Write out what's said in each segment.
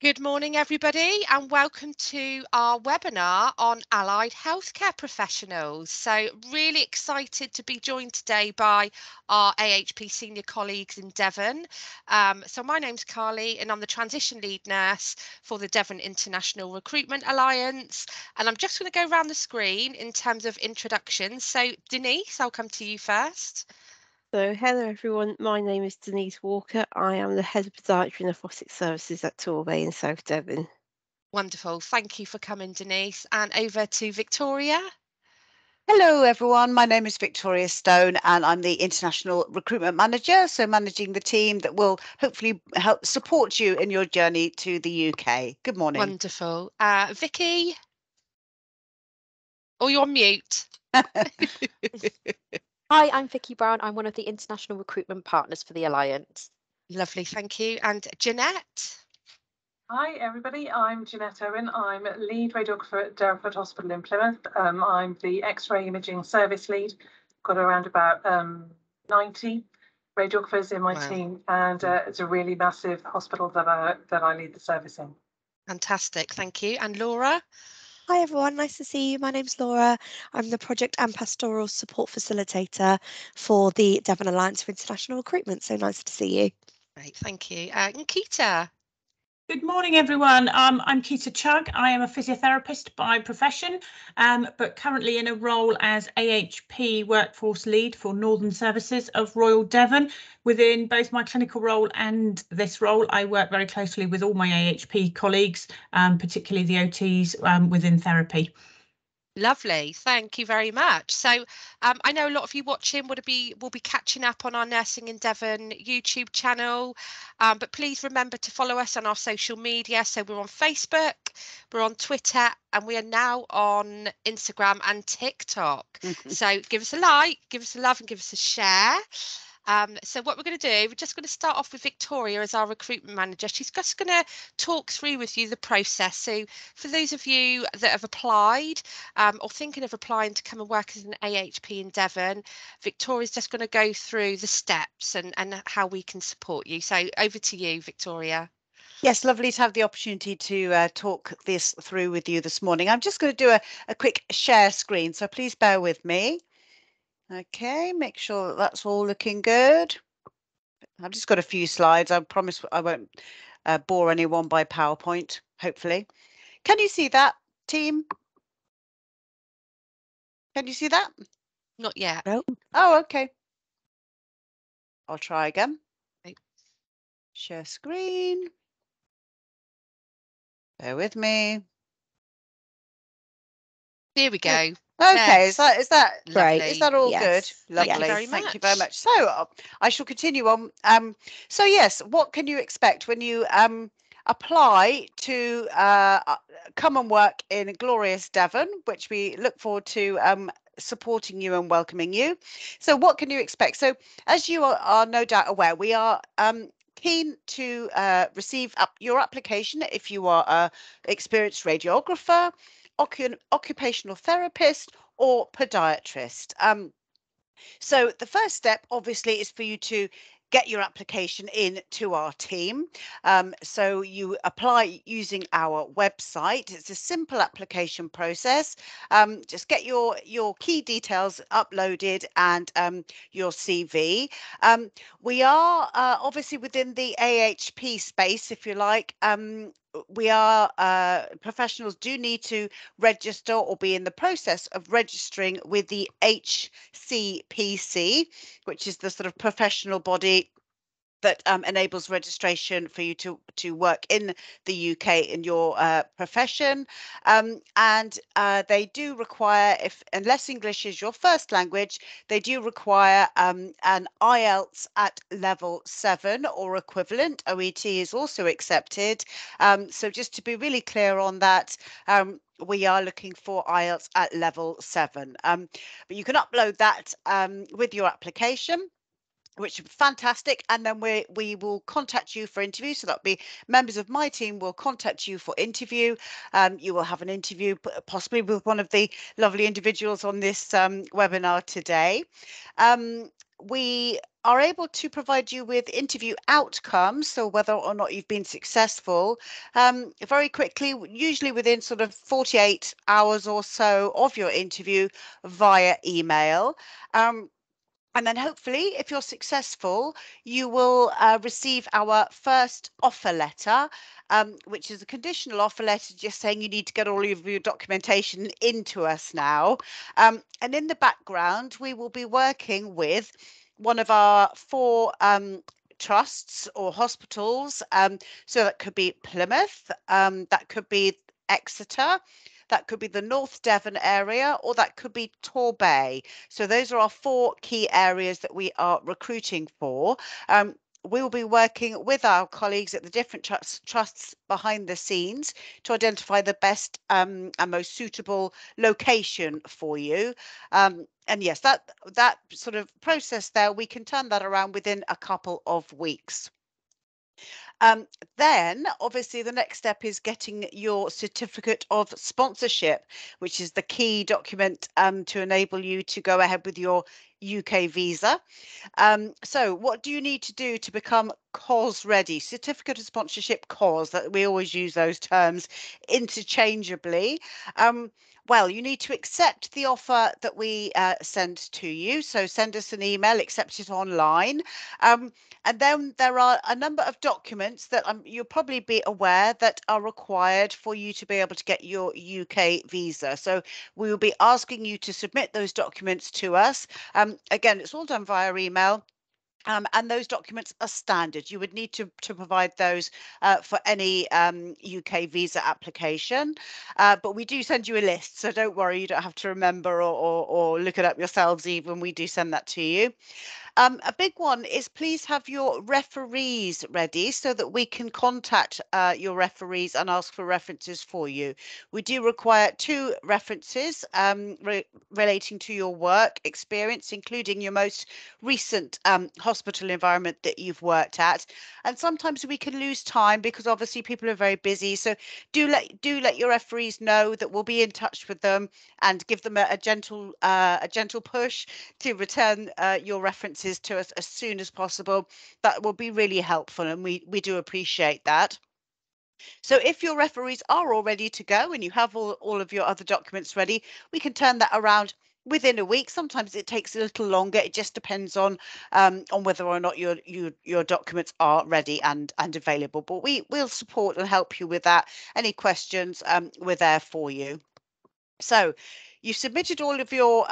Good morning, everybody, and welcome to our webinar on allied healthcare professionals. So really excited to be joined today by our AHP senior colleagues in Devon. So my name's Carly and I'm the transition lead nurse for the Devon International Recruitment Alliance. And I'm just going to go around the screen in terms of introductions. So Denise, I'll come to you first. So, hello everyone, my name is Denise Walker. I am the Head of Podiatry and Orthotic Services at Torbay in South Devon. Wonderful. Thank you for coming, Denise. And over to Victoria. Hello everyone, my name is Victoria Stone and I'm the International Recruitment Manager, so managing the team that will hopefully help support you in your journey to the UK. Good morning. Wonderful. Vicky? Oh, you're on mute. Hi, I'm Vicky Brown. I'm one of the international recruitment partners for the Alliance. Lovely, thank you. And Jeanette? Hi everybody, I'm Jeanette Owen. I'm lead radiographer at Devon Hospital in Plymouth. I'm the X-ray imaging service lead. Got around about 90 radiographers in my team, and it's a really massive hospital that I lead the service in. Fantastic, thank you. And Laura? Hi everyone, nice to see you. My name's Laura. I'm the Project and Pastoral Support Facilitator for the Devon Alliance for International Recruitment. So nice to see you. Great, thank you. And Keita? Good morning, everyone. I'm Keita Chugg. I am a physiotherapist by profession, but currently in a role as AHP Workforce Lead for Northern Services of Royal Devon. Within both my clinical role and this role, I work very closely with all my AHP colleagues, particularly the OTs within therapy. Lovely, thank you very much. So I know a lot of you watching will be catching up on our Nursing in Devon YouTube channel, but please remember to follow us on our social media. So we're on Facebook, we're on Twitter, and we are now on Instagram and TikTok. So give us a like, give us a love, and give us a share. So what we're going to do, we're just going to start off with Victoria as our recruitment manager. She's just going to talk through with you the process. So for those of you that have applied or thinking of applying to come and work as an AHP in Devon, Victoria's just going to go through the steps and how we can support you. So over to you, Victoria. Yes, lovely to have the opportunity to talk this through with you this morning. I'm just going to do a quick share screen, so please bear with me. Okay, make sure that's all looking good. I've just got a few slides. I promise I won't bore anyone by PowerPoint, hopefully. Can you see that, team? Can you see that? Not yet. No. Oh, okay. I'll try again. Okay. Share screen. Bear with me. Here we go. Okay, yes. is that Lovely. Is that all good? Lovely. Thank you very much. Thank you very much. So I shall continue on. So yes, what can you expect when you apply to come and work in glorious Devon, which we look forward to supporting you and welcoming you. So what can you expect? So as you are no doubt aware, we are keen to receive your application if you are an experienced radiographer, occupational therapist, or podiatrist. So the first step obviously is for you to get your application in to our team. So you apply using our website. It's a simple application process. Just get your key details uploaded and your CV. We are obviously within the AHP space, if you like. We are professionals do need to register or be in the process of registering with the HCPC, which is the sort of professional body that enables registration for you to work in the UK in your profession. And they do require, unless English is your first language, they do require an IELTS at level 7 or equivalent. OET is also accepted. So just to be really clear on that, we are looking for IELTS at level 7. But you can upload that with your application, which is fantastic, and then we will contact you for interview. So that'll be members of my team will contact you for interview. You will have an interview possibly with one of the lovely individuals on this webinar today. We are able to provide you with interview outcomes, so whether or not you've been successful, very quickly, usually within sort of 48 hours or so of your interview via email. And then hopefully, if you're successful, you will receive our first offer letter, which is a conditional offer letter just saying you need to get all of your documentation into us now. And in the background, we will be working with one of our 4 trusts or hospitals. So that could be Plymouth, that could be Exeter, that could be the North Devon area, or that could be Torbay. So those are our 4 key areas that we are recruiting for. We will be working with our colleagues at the different trusts behind the scenes to identify the best and most suitable location for you. And yes, that sort of process there, we can turn that around within a couple of weeks. Then obviously the next step is getting your certificate of sponsorship, which is the key document to enable you to go ahead with your UK visa. So what do you need to do to become COS ready? Certificate of sponsorship, COS, that we always use those terms interchangeably. Well, you need to accept the offer that we send to you. So send us an email, accept it online. And then there are a number of documents that you'll probably be aware that are required for you to be able to get your UK visa. So we will be asking you to submit those documents to us. Again, it's all done via email. And those documents are standard. You would need to provide those for any UK visa application. But we do send you a list, so don't worry, you don't have to remember or look it up yourselves even. We do send that to you. A big one is please have your referees ready so that we can contact your referees and ask for references for you. We do require 2 references relating to your work experience, including your most recent hospital environment that you've worked at. And sometimes we can lose time because obviously people are very busy. So do let your referees know that we'll be in touch with them and give them a gentle push to return your references to us as soon as possible. That will be really helpful, and we do appreciate that. So if your referees are all ready to go and you have all of your other documents ready, we can turn that around within a week. Sometimes it takes a little longer. It just depends on whether or not your documents are ready and available. But we'll support and help you with that. Any questions, we're there for you. So you've submitted all of your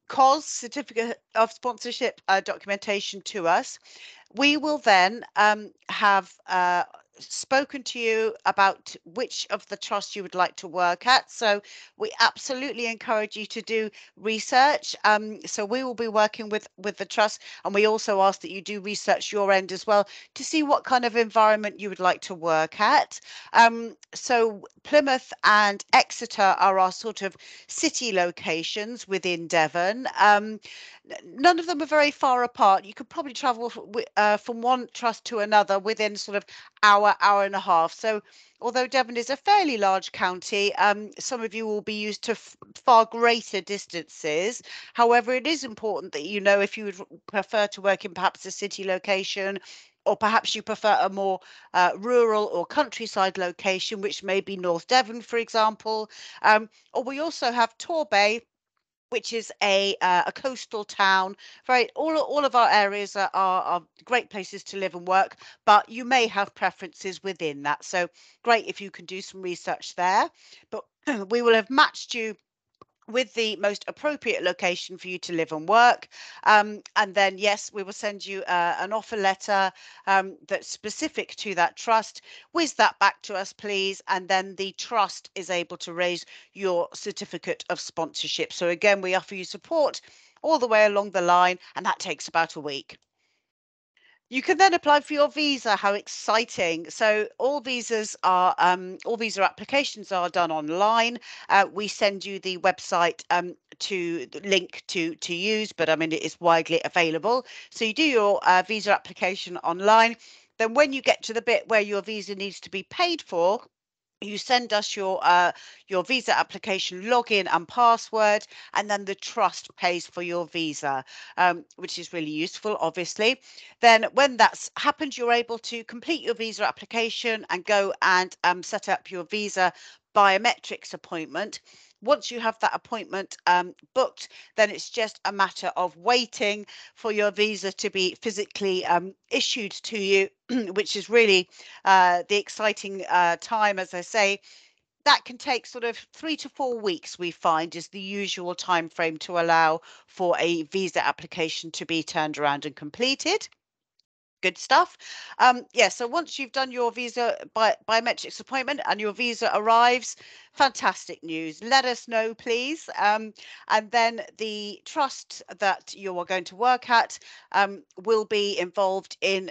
COS, certificate of sponsorship documentation to us. We will then have spoken to you about which of the trusts you would like to work at. So we absolutely encourage you to do research. So we will be working with the trust, and we also ask that you do research your end as well to see what kind of environment you would like to work at. So Plymouth and Exeter are our sort of city locations within Devon. None of them are very far apart. You could probably travel from one trust to another within sort of hour and a half. So although Devon is a fairly large county, some of you will be used to far greater distances. However, it is important that you know if you would prefer to work in perhaps a city location, or perhaps you prefer a more rural or countryside location, which may be North Devon, for example. Or we also have Torbay, which is a coastal town. All of our areas are great places to live and work, but you may have preferences within that. So great if you can do some research there. But we will have matched you with the most appropriate location for you to live and work. And then, yes, we will send you an offer letter that's specific to that trust. Whiz that back to us, please. And then the trust is able to raise your certificate of sponsorship. So again, we offer you support all the way along the line, and that takes about a week. You can then apply for your visa. How exciting. So all visa applications are done online. We send you the website to the link to use, but I mean, it is widely available. So you do your visa application online. Then when you get to the bit where your visa needs to be paid for, You send us your visa application login and password, and then the trust pays for your visa, which is really useful, obviously. Then when that's happened, you're able to complete your visa application and go and set up your visa biometrics appointment. Once you have that appointment booked, then it's just a matter of waiting for your visa to be physically issued to you, which is really the exciting time, as I say. That can take sort of 3 to 4 weeks, we find, is the usual time frame to allow for a visa application to be turned around and completed. Good stuff. Yeah, so once you've done your visa biometrics appointment and your visa arrives, fantastic news. Let us know, please. And then the trust that you are going to work at will be involved in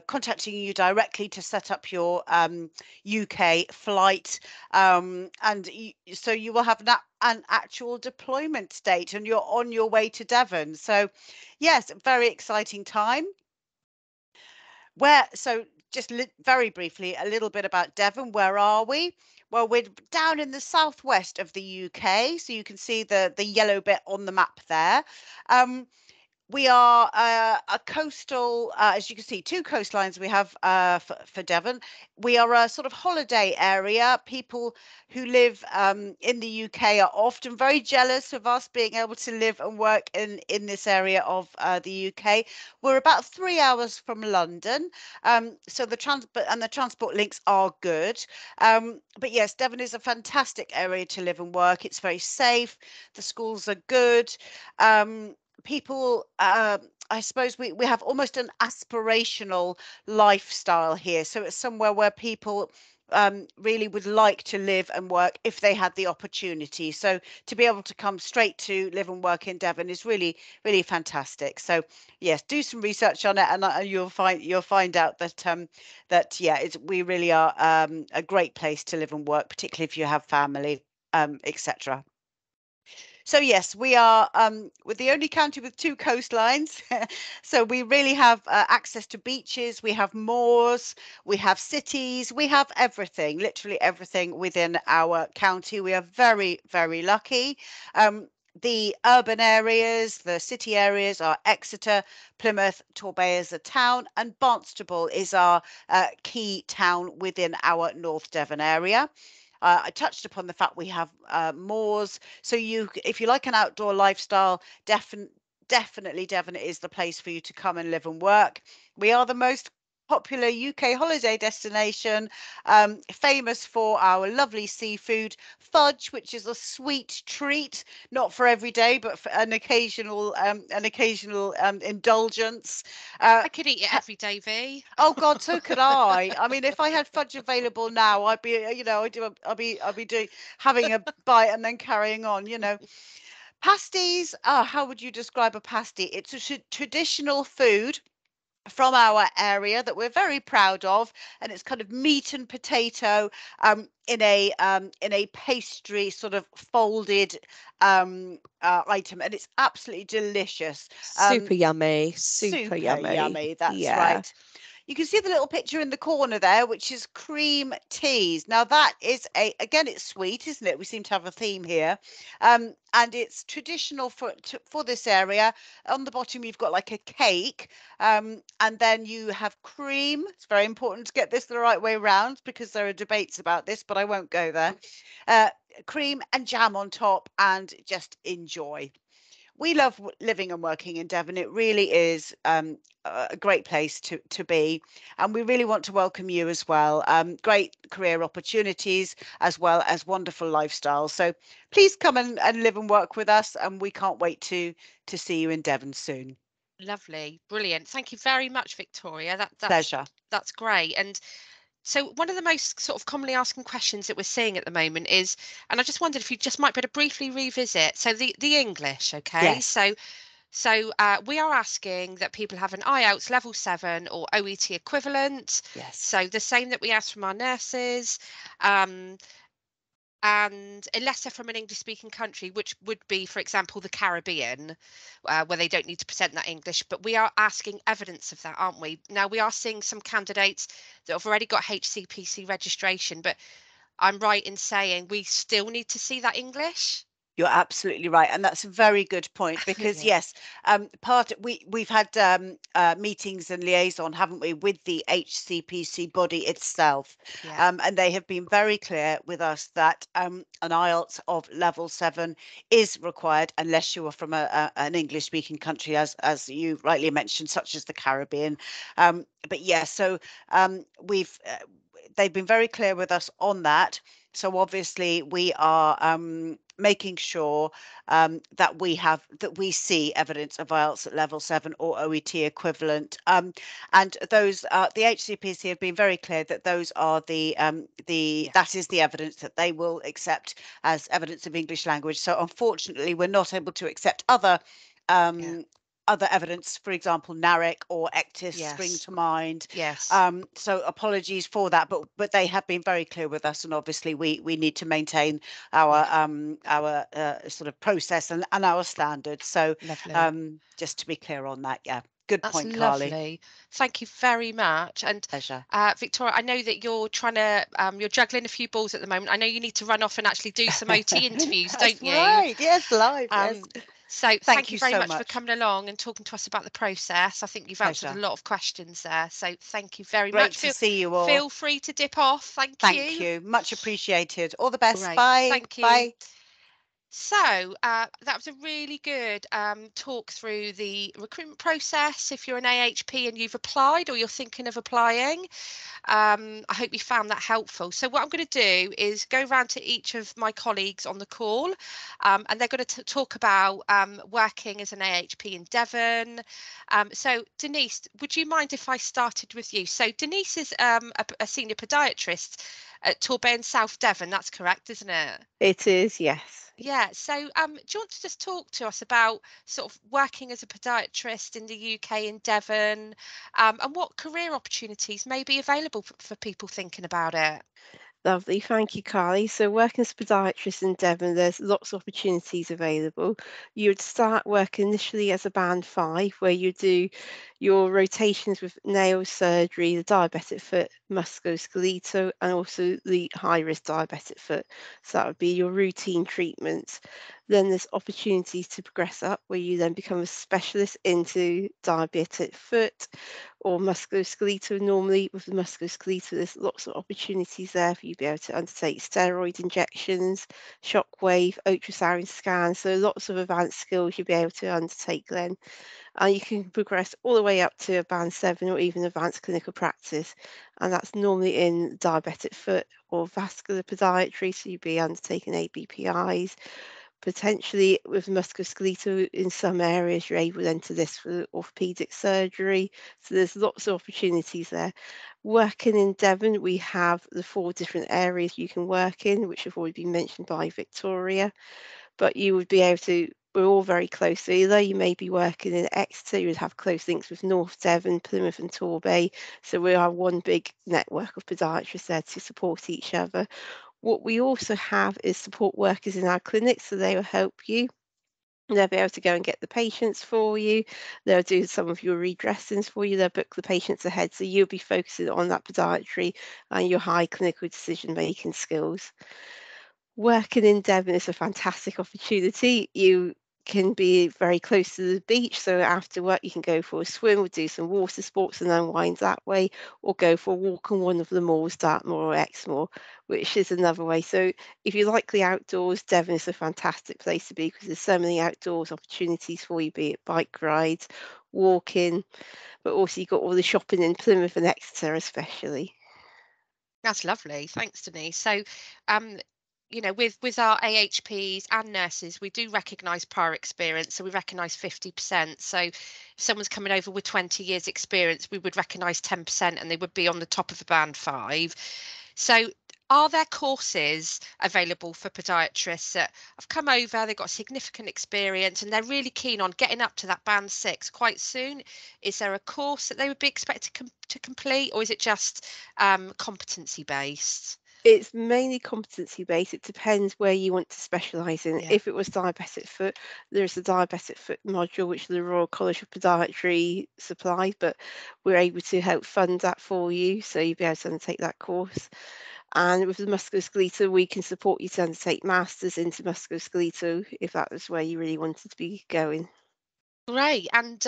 contacting you directly to set up your UK flight. So you will have an actual deployment date, and you're on your way to Devon. So yes, very exciting time. So just very briefly, a little bit about Devon. Where are we? Well, we're down in the southwest of the UK, so you can see the yellow bit on the map there. We are a coastal, as you can see, 2 coastlines we have for Devon. We are a sort of holiday area. People who live in the UK are often very jealous of us being able to live and work in this area of the UK. We're about 3 hours from London, so the transport links are good. But yes, Devon is a fantastic area to live and work. It's very safe. The schools are good. People, I suppose we have almost an aspirational lifestyle here. So it's somewhere where people really would like to live and work if they had the opportunity. So to be able to come straight to live and work in Devon is really, really fantastic. So yes, do some research on it, and you'll find out that yeah, we really are a great place to live and work, particularly if you have family, etc. So yes, we are we're the only county with 2 coastlines. So we really have access to beaches, we have moors, we have cities, we have everything, literally everything within our county. We are very, very lucky. The urban areas, the city areas are Exeter, Plymouth, Torbay as a town, and Barnstaple is our key town within our North Devon area. I touched upon the fact we have moors, so if you like an outdoor lifestyle, definitely Devon is the place for you to come and live and work. We are the most popular UK holiday destination, famous for our lovely seafood, fudge, which is a sweet treat, not for every day, but for an occasional indulgence. I could eat it every day, V. Oh God, so could I. I mean, if I had fudge available now, I'd be, I'll be having a bite and then carrying on, Pasties, how would you describe a pasty? It's a traditional food from our area that we're very proud of, and it's kind of meat and potato in a pastry sort of folded item, and it's absolutely delicious. Super yummy, super yummy. That's Yeah. right. You can see the little picture in the corner there, which is cream teas. Now that is again, it's sweet, isn't it? We seem to have a theme here. And it's traditional for this area. On the bottom, you've got like a cake, and then you have cream. It's very important to get this the right way round because there are debates about this, but I won't go there. Cream and jam on top, and just enjoy. We love living and working in Devon. It really is a great place to be, and we really want to welcome you as well. Great career opportunities as well as wonderful lifestyle. So please come and live and work with us, and we can't wait to see you in Devon soon. Lovely, brilliant. Thank you very much, Victoria. That's Pleasure. That's great. And so one of the most sort of commonly asking questions that we're seeing at the moment is, and I just wondered if you just might be able to briefly revisit, so the English, okay? Yes. So we are asking that people have an IELTS level 7 or OET equivalent. Yes. So the same that we ask from our nurses, and unless they're from an English-speaking country, which would be, for example, the Caribbean, where they don't need to present that English, but we are asking evidence of that, aren't we? Now, we are seeing some candidates that have already got HCPC registration, but I'm right in saying we still need to see that English? You're absolutely right, and that's a very good point, because Yeah. yes, we've had meetings and liaison, haven't we, with the HCPC body itself, Yeah. and they have been very clear with us that an IELTS of level 7 is required unless you are from an English-speaking country, as you rightly mentioned, such as the Caribbean. But yeah, so they've been very clear with us on that. So obviously we are making sure that we see evidence of IELTS at level 7 or OET equivalent, and those the HCPC have been very clear that those are that is the evidence that they will accept as evidence of English language. So unfortunately, we're not able to accept other evidence, for example, NARIC or ECTIS spring to mind. Yes. So apologies for that, but they have been very clear with us, and obviously we need to maintain our sort of process and our standards. So Lovely. just to be clear on that, yeah. Good That's point, lovely. Carly. Thank you very much. And Pleasure. Victoria, I know that you're trying to you're juggling a few balls at the moment. I know you need to run off and actually do some OT interviews, don't you? Right. Yes, live. Yes. So thank you very so much for coming along and talking to us about the process. I think you've answered Pleasure. a lot of questions there. So thank you very Great much. to see you all. Feel free to dip off. Thank you. Much appreciated. All the best. Great. Bye. Thank you. Bye. So that was a really good talk through the recruitment process. If you're an AHP and you've applied or you're thinking of applying, I hope you found that helpful. So what I'm going to do is go around to each of my colleagues on the call, and they're going to talk about working as an AHP in Devon. So Denise, would you mind if I started with you? So Denise is a senior podiatrist at Torbay in South Devon. That's correct, isn't it? It is, yes. Yeah, so do you want to just talk to us about sort of working as a podiatrist in the UK in Devon, and what career opportunities may be available for people thinking about it? Lovely, thank you, Carly. So, working as a podiatrist in Devon, there's lots of opportunities available. You would start work initially as a band 5, where you do your rotations with nail surgery, the diabetic foot, musculoskeletal, and also the high risk diabetic foot. So, that would be your routine treatments. Then there's opportunities to progress up, where you then become a specialist into diabetic foot or musculoskeletal. Normally, with the musculoskeletal, there's lots of opportunities there for you to be able to undertake steroid injections, shockwave, ultrasound scans. So lots of advanced skills you'll be able to undertake then. And you can progress all the way up to a band 7 or even advanced clinical practice. And that's normally in diabetic foot or vascular podiatry. So you'll be undertaking ABPIs. Potentially with musculoskeletal in some areas, you're able to enter this for orthopedic surgery. So there's lots of opportunities there. Working in Devon, we have the 4 different areas you can work in, which have already been mentioned by Victoria. But you would be able to, we're all very close. So although you may be working in Exeter, you would have close links with North Devon, Plymouth and Torbay. So we are one big network of podiatrists there to support each other. What we also have is support workers in our clinics, so they will help you. They'll be able to go and get the patients for you. They'll do some of your redressings for you. They'll book the patients ahead. So you'll be focusing on that podiatry and your high clinical decision-making skills. Working in Devon is a fantastic opportunity. You can be very close to the beach, so after work you can go for a swim or do some water sports and unwind that way, or go for a walk on one of the moors, Dartmoor or Exmoor, which is another way. So if you like the outdoors, Devon is a fantastic place to be because there's so many outdoors opportunities for you, be it bike rides, walking, but also you've got all the shopping in Plymouth and Exeter especially. That's lovely. Thanks, Denise. So, with our AHPs and nurses, we do recognise prior experience. So we recognise 50%. So if someone's coming over with 20 years experience, we would recognise 10% and they would be on the top of the band 5. So are there courses available for podiatrists that have come over, they've got significant experience and they're really keen on getting up to that band 6 quite soon? Is there a course that they would be expected to complete, or is it just competency based? It's mainly competency based. It depends where you want to specialise in. Yeah. If it was diabetic foot, there's a diabetic foot module which the Royal College of Podiatry supplies, but we're able to help fund that for you, so you'll be able to undertake that course. And with the musculoskeletal, we can support you to undertake masters into musculoskeletal if that was where you really wanted to be going. Great. And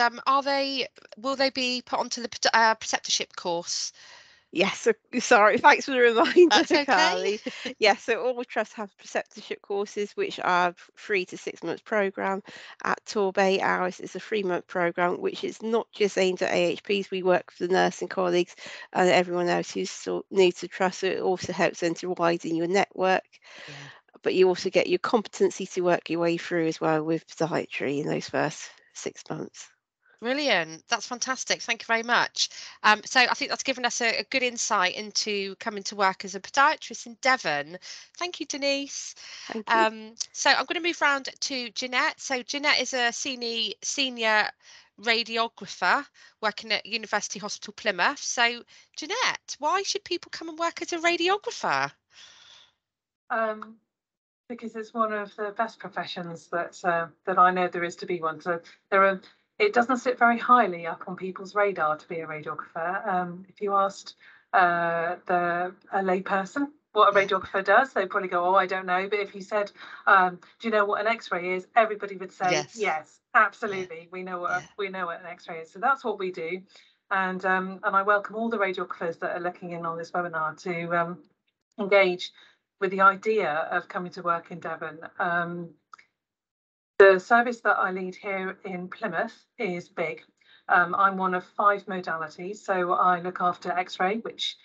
will they be put onto the preceptorship course? Yes, so, sorry, thanks for the reminder, That's okay. Carly. Yes, so all trusts have preceptorship courses, which are 3 to 6 months programme. At Torbay, ours is a 3-month programme, which is not just aimed at AHPs. We work with the nursing colleagues and everyone else who's still new to trust, so it also helps them to widen your network. Yeah. But you also get your competency to work your way through as well with podiatry in those first 6 months. Brilliant. That's fantastic. Thank you very much. So I think that's given us a good insight into coming to work as a podiatrist in Devon. Thank you, Denise. Thank you. So I'm going to move round to Jeanette. So Jeanette is a senior radiographer working at University Hospital Plymouth. So Jeanette, why should people come and work as a radiographer? Because it's one of the best professions that I know there is to be one. So it doesn't sit very highly up on people's radar to be a radiographer. If you asked a layperson what a radiographer does, they'd probably go, "Oh, I don't know." But if you said, "Do you know what an X-ray is?" everybody would say, "Yes, absolutely. Yeah. We know what an X-ray is." So that's what we do, and I welcome all the radiographers that are looking in on this webinar to engage with the idea of coming to work in Devon. The service that I lead here in Plymouth is big. I'm one of 5 modalities, so I look after X-ray, which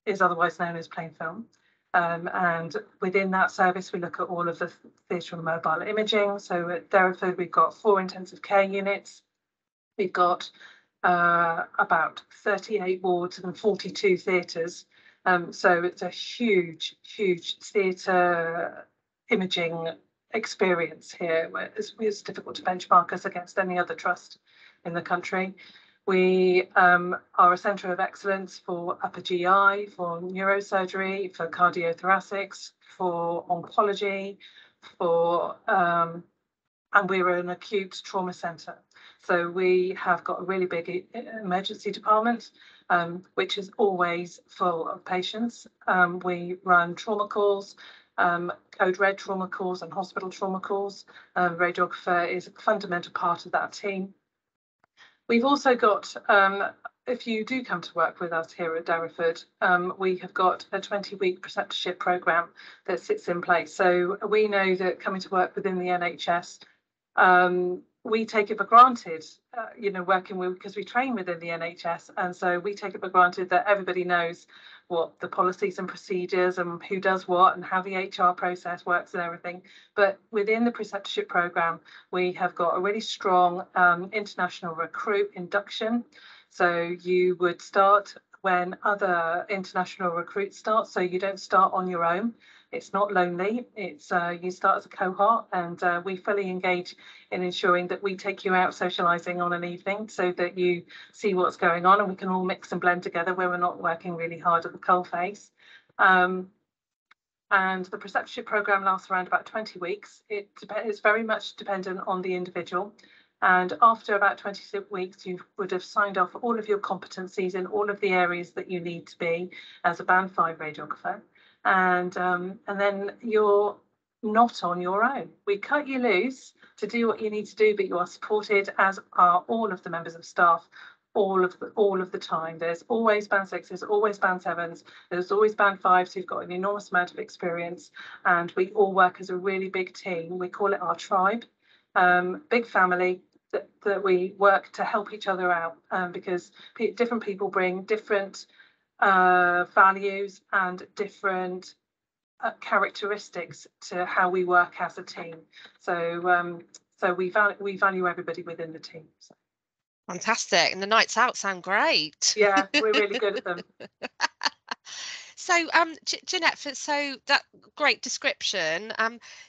is otherwise known as plain film. And within that service, we look at all of the theatre and mobile imaging. So at Derriford, we've got 4 intensive care units. We've got about 38 wards and 42 theatres. So it's a huge theatre imaging experience here, where it's difficult to benchmark us against any other trust in the country. We are a centre of excellence for upper GI, for neurosurgery, for cardiothoracics, for oncology, and we're an acute trauma centre. So we have got a really big emergency department, which is always full of patients. We run trauma calls, code red trauma calls and hospital trauma calls. Radiographer is a fundamental part of that team. We've also got, if you do come to work with us here at Derriford, we have got a 20-week preceptorship programme that sits in place. So we know that coming to work within the NHS, we take it for granted, working with, because we train within the NHS, and so we take it for granted that everybody knows what the policies and procedures and who does what and how the HR process works and everything. But within the preceptorship programme, we have got a really strong international recruit induction. So you would start when other international recruits start, so you don't start on your own. It's not lonely. It's you start as a cohort, and we fully engage in ensuring that we take you out socialising on an evening so that you see what's going on and we can all mix and blend together where we're not working really hard at the coalface. And the preceptorship programme lasts around about 20 weeks. It is very much dependent on the individual. And after about 26 weeks, you would have signed off all of your competencies in all of the areas that you need to be as a Band 5 radiographer. And then you're not on your own. We cut you loose to do what you need to do, but you are supported, as are all of the members of staff, all of the time. There's always Band 6s, there's always Band 7s, there's always Band 5s who've got an enormous amount of experience, and we all work as a really big team. We call it our tribe, big family that we work to help each other out, because different people bring different values and different characteristics to how we work as a team. So we value everybody within the team. So. Fantastic, and the nights out sound great. Yeah, we're really good at them. So Jeanette, so that great description.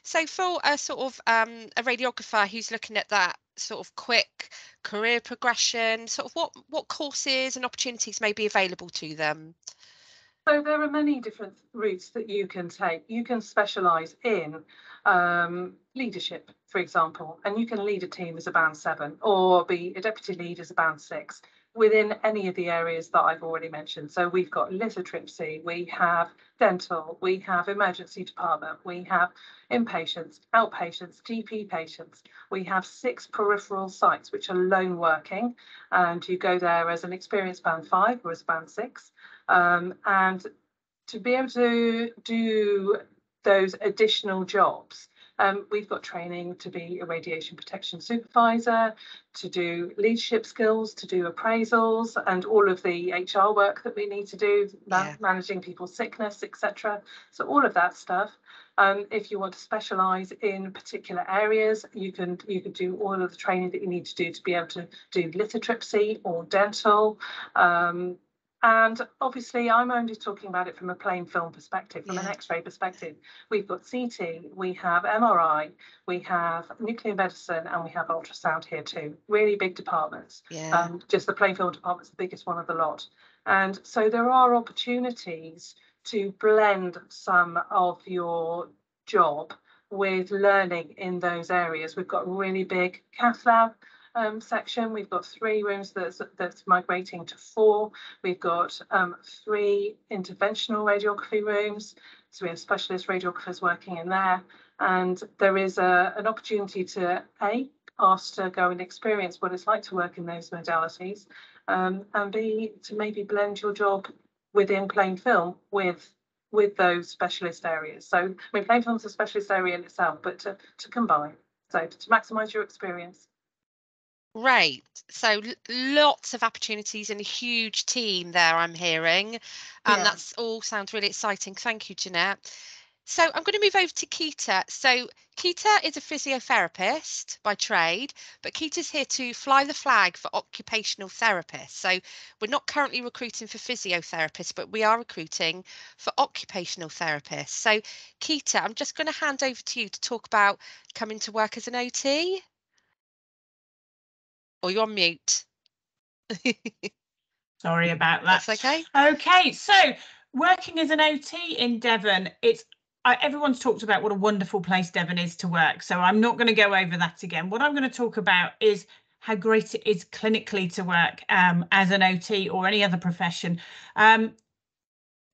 So for a sort of a radiographer who's looking at that sort of quick career progression, sort of what courses and opportunities may be available to them? So there are many different routes that you can take. You can specialise in leadership, for example, and you can lead a team as a Band 7 or be a deputy lead as a Band 6. within any of the areas that I've already mentioned. So we've got lithotripsy, we have dental, we have emergency department, we have inpatients, outpatients, GP patients. We have 6 peripheral sites which are lone working, and you go there as an experienced band 5 or as band 6. And to be able to do those additional jobs, we've got training to be a radiation protection supervisor, to do leadership skills, to do appraisals, and all of the HR work that we need to do, managing people's sickness, etc. So all of that stuff. If you want to specialise in particular areas, you can do all of the training that you need to do to be able to do lithotripsy or dental. And obviously, I'm only talking about it from a plain film perspective, from an X-ray perspective. We've got CT, we have MRI, we have nuclear medicine, and we have ultrasound here too. Really big departments. Just the plain film department's the biggest one of the lot. And so there are opportunities to blend some of your job with learning in those areas. We've got a really big cath lab section. We've got 3 rooms that's migrating to 4. We've got 3 interventional radiography rooms. So we have specialist radiographers working in there. And there is an opportunity to ask to go and experience what it's like to work in those modalities, and B, to maybe blend your job within plain film with those specialist areas. So, I mean, plain film's a specialist area in itself, but to combine, so to maximise your experience. Great. So lots of opportunities and a huge team there, I'm hearing. And that's all sounds really exciting. Thank you, Jeanette. So I'm going to move over to Keita. So Keita is a physiotherapist by trade, but Keita's here to fly the flag for occupational therapists. So we're not currently recruiting for physiotherapists, but we are recruiting for occupational therapists. So Keita, I'm just going to hand over to you to talk about coming to work as an OT. Or you're on mute. Sorry about that. That's okay. Okay, so working as an OT in Devon, everyone's talked about what a wonderful place Devon is to work, so I'm not going to go over that again. What I'm going to talk about is how great it is clinically to work as an OT or any other profession.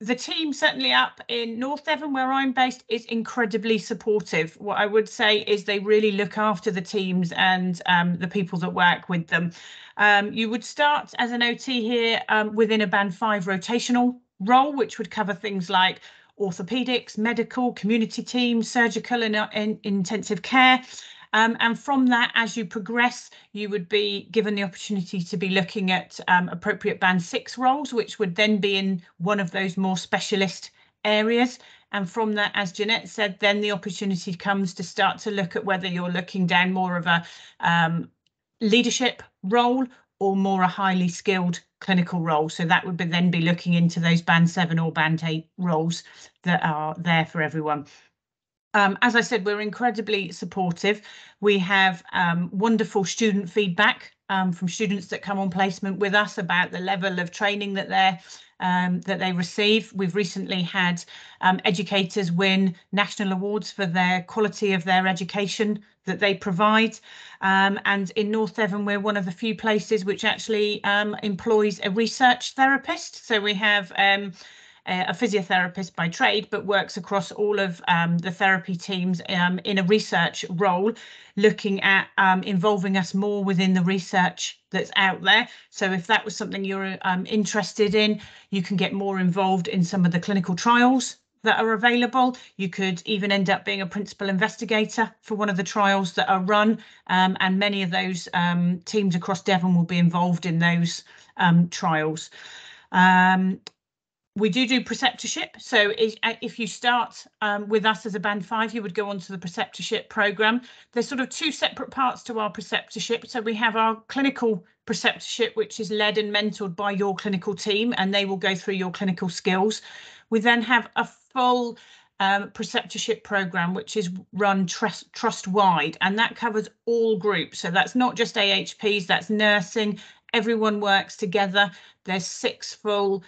The team, certainly up in North Devon, where I'm based, is incredibly supportive. What I would say is they really look after the teams and the people that work with them. You would start as an OT here within a band 5 rotational role, which would cover things like orthopedics, medical, community teams, surgical and intensive care. And from that, as you progress, you would be given the opportunity to be looking at appropriate band 6 roles, which would then be in one of those more specialist areas. And from that, as Jeanette said, then the opportunity comes to start to look at whether you're looking down more of a leadership role or more a highly skilled clinical role. So that would then be looking into those band 7 or band 8 roles that are there for everyone. As I said, we're incredibly supportive. We have wonderful student feedback from students that come on placement with us about the level of training that they receive. We've recently had educators win national awards for their quality of their education that they provide. And in North Devon, we're one of the few places which actually employs a research therapist. So we have a physiotherapist by trade, but works across all of the therapy teams in a research role, looking at involving us more within the research that's out there. So if that was something you're interested in, you can get more involved in some of the clinical trials that are available. You could even end up being a principal investigator for one of the trials that are run, and many of those teams across Devon will be involved in those trials. We do preceptorship. So if you start with us as a band 5, you would go on to the preceptorship programme. There's sort of 2 separate parts to our preceptorship. So we have our clinical preceptorship, which is led and mentored by your clinical team, and they will go through your clinical skills. We then have a full preceptorship programme, which is run trust-wide, and that covers all groups. So that's not just AHPs, that's nursing. Everyone works together. There's 6 full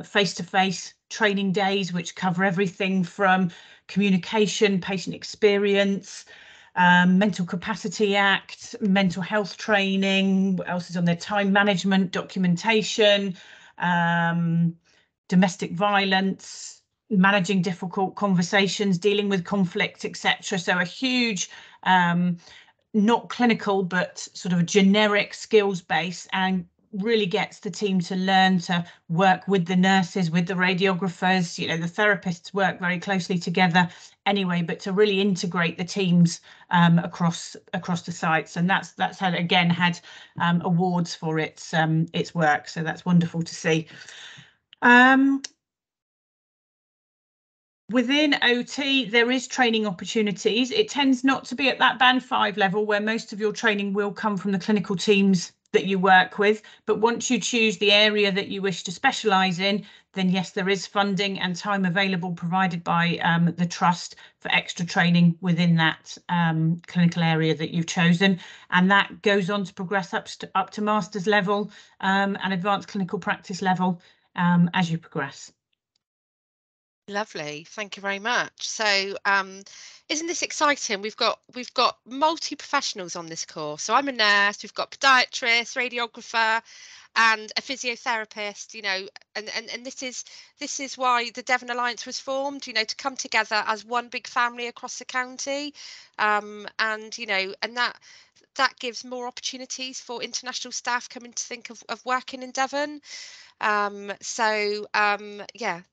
face-to-face training days, which cover everything from communication, patient experience, Mental Capacity Act, mental health training. What else is on there? Time management, documentation, domestic violence, managing difficult conversations, dealing with conflict, etc. So a huge, not clinical, but sort of a generic skills base, and really gets the team to learn to work with the nurses, with the radiographers. You know, the therapists work very closely together anyway, but to really integrate the teams across the sites. And that's had, again, had awards for its work. So that's wonderful to see. Within OT, there is training opportunities. It tends not to be at that band 5 level, where most of your training will come from the clinical teams that you work with. But once you choose the area that you wish to specialise in, then yes, there is funding and time available provided by the trust for extra training within that clinical area that you've chosen. And that goes on to progress up to master's level and advanced clinical practice level as you progress. Lovely, thank you very much. So isn't this exciting? We've got multi-professionals on this course. So I'm a nurse, we've got podiatrist, radiographer, and a physiotherapist, you know, and this is why the Devon Alliance was formed, you know, to come together as one big family across the county, and you know, and that gives more opportunities for international staff coming to think of working in Devon. Yeah,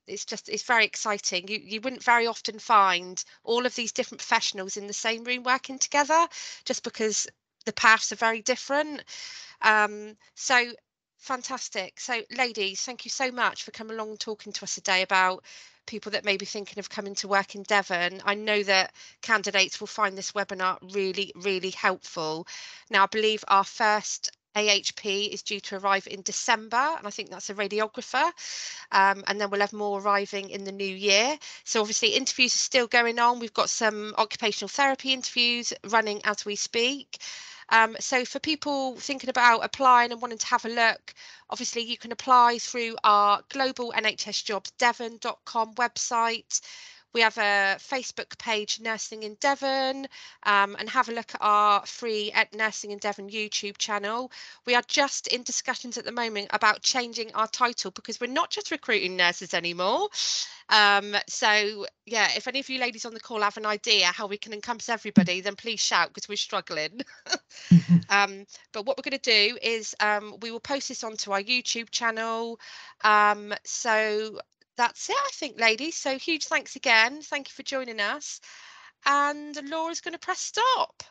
it's very exciting. You wouldn't very often find all of these different professionals in the same room working together, just because the paths are very different. So fantastic. So ladies, thank you so much for coming along and talking to us today about people that may be thinking of coming to work in Devon. I know that candidates will find this webinar really, really helpful. Now, I believe our first AHP is due to arrive in December, and I think that's a radiographer, and then we'll have more arriving in the new year. So obviously interviews are still going on. We've got some occupational therapy interviews running as we speak. So for people thinking about applying and wanting to have a look, obviously you can apply through our global NHS jobs devon.com website. We have a Facebook page, Nursing in Devon, and have a look at our free Nursing in Devon YouTube channel. We are just in discussions at the moment about changing our title, because we're not just recruiting nurses anymore. So yeah, if any of you ladies on the call have an idea how we can encompass everybody, then please shout, because we're struggling. But what we're going to do is we will post this onto our YouTube channel. So that's it, I think, ladies. So huge thanks again. Thank you for joining us. And Laura's going to press stop.